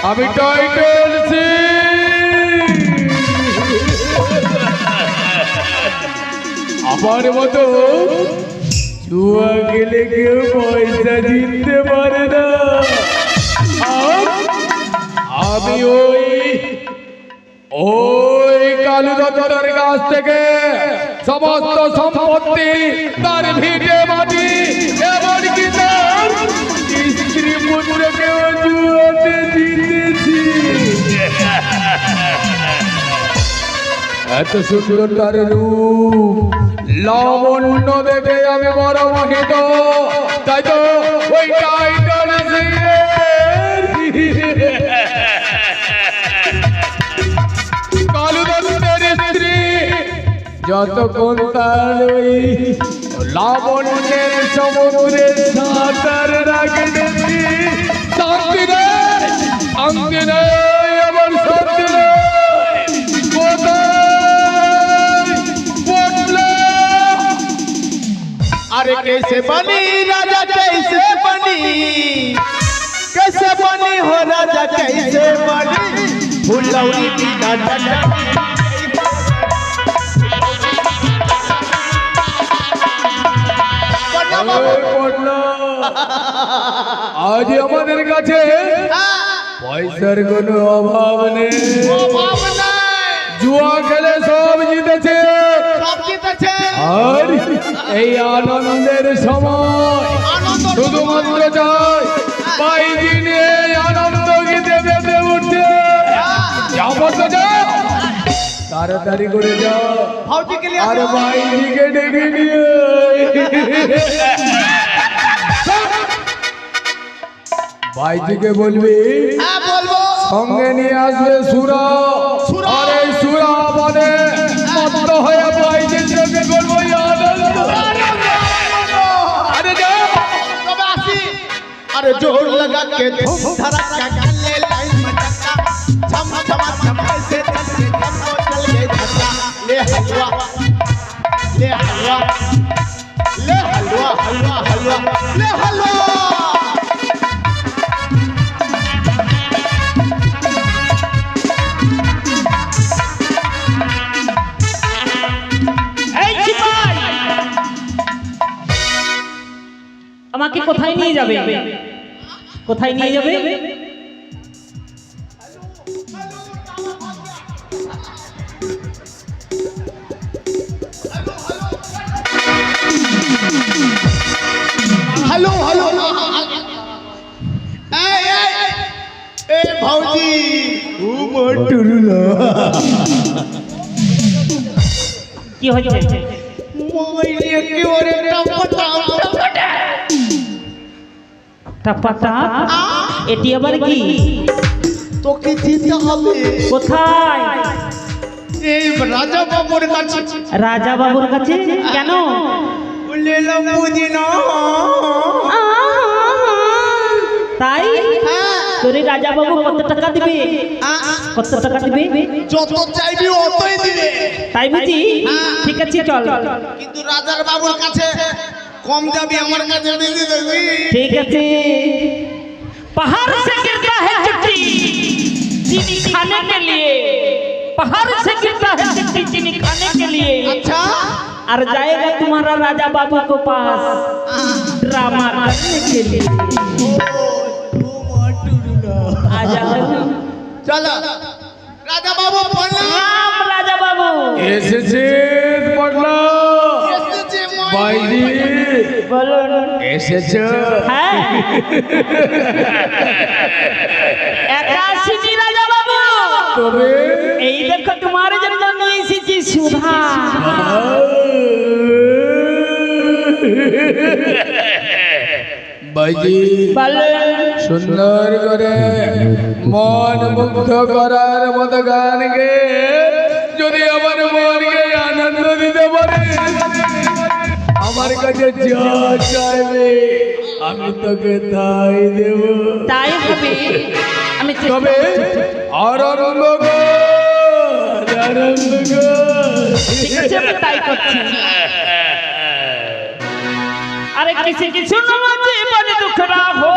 আমি টাইটেল আমার মতো জুয়া খেলে কেউ পয়সা জিততে পারে না। আমি ওই কালু দত্তর কাছ থেকে সমস্ত সম্পত্তি, তার ভিটে মাটি, এমনকি তার স্ত্রী পুত্রকেও জুয়াতে জিতেছি। এত সুন্দর তার রূপ লাবণ্য দেখে আমি বড় মোহিত, তাই তো ওই টাইটেল কালু দত্তের স্ত্রী যতক্ষণ তার ওই লাবণ্যের সমুদ্রে সাঁতার রাখেছি, শান্তি নেই, শান্তি নেই, আমার শান্তি নেই। अरे कैसे बनी राजा कैसे बनी, कैसे बनी हो राजा कैसे बनी, फुलौरी बिना আজ আমাদের কাছে পয়সার কোনো অভাব নেই, জুয়া খেলে সব জিতেছে, আর এই আনন্দের সময় শুধুমাত্র চাই বাইজি নিয়ে আনন্দ গীতে বেঁধে উঠছে। যাবো তো যাও, তাড়াতাড়ি করে যাও আর বাইজিকে ডেকে নিয়ে বাইজিকে বলবি সঙ্গে নিয়ে আসবে সুরা, আর এই সুরা মানে মত্ত হয়ে বাইজির সঙ্গে করবো আনন্দ। আরে যাও, अरे जोर लगा के धूम धड़का गले लाइन में टक्का, झम झम झम से चल गए धक्का, ले हलवा ले हलवा ले हलवा हलवा हलवा ले हलवा। আমাকে কোথায় নিয়ে যাবে, কোথায় নিয়ে যাবে? हेलो हेलो ए भौजी ও মটুরলা কি হয়েছে? মোবাইলে কি ওরে টাপাটা এটি আবার কি? তোকে দিতে হবে। কোথায়? এই রাজা বাবুর কাছে। রাজা বাবুর কাছে? কেন? লেলাম বুঝিনা। তাই তোরে রাজা বাবু কত টাকা দিবে? কত টাকা দিবে? যত চাইবি অতই দিবে। তাই বুঝি? ঠিক আছে চল। কিন্তু রাজার বাবুর কাছে কম যাবি, আমার কাছে বেশি যাবি। ঠিক আছে। पहाड़ से गिरता है चिट्ठी चीनी खाने के लिए, पहाड़ से गिरता है चिट्ठी चीनी खाने के लिए। अच्छा, और जाएगा तुम्हारा राजा बाबू को पास ड्रामा करने के लिए। आ जाओ, चलो राजा बाबू प्रणाम। राजा बाबू এসেছে পড়লা বাইজি, बोलो এসেছে। হ্যাঁ একাশিনী রাজা বাবু, তবে এই দেখো তোমার জন্য নিয়ে এসেছি সুধা। বাইজি সুন্দর করে মন মুগ্ধ করার মতো গান গে যদি আমার মনকে আনন্দ দিতে পারে, আমার কাছে যা চাইবে আমি তোকে তাই দেব। তাই হবে, আমি তবে আনন্দ কর, আনন্দ কর। ঠিক আছে আমি তাই করছি। अरे किसी की सुनो जीवन दुख रहा हो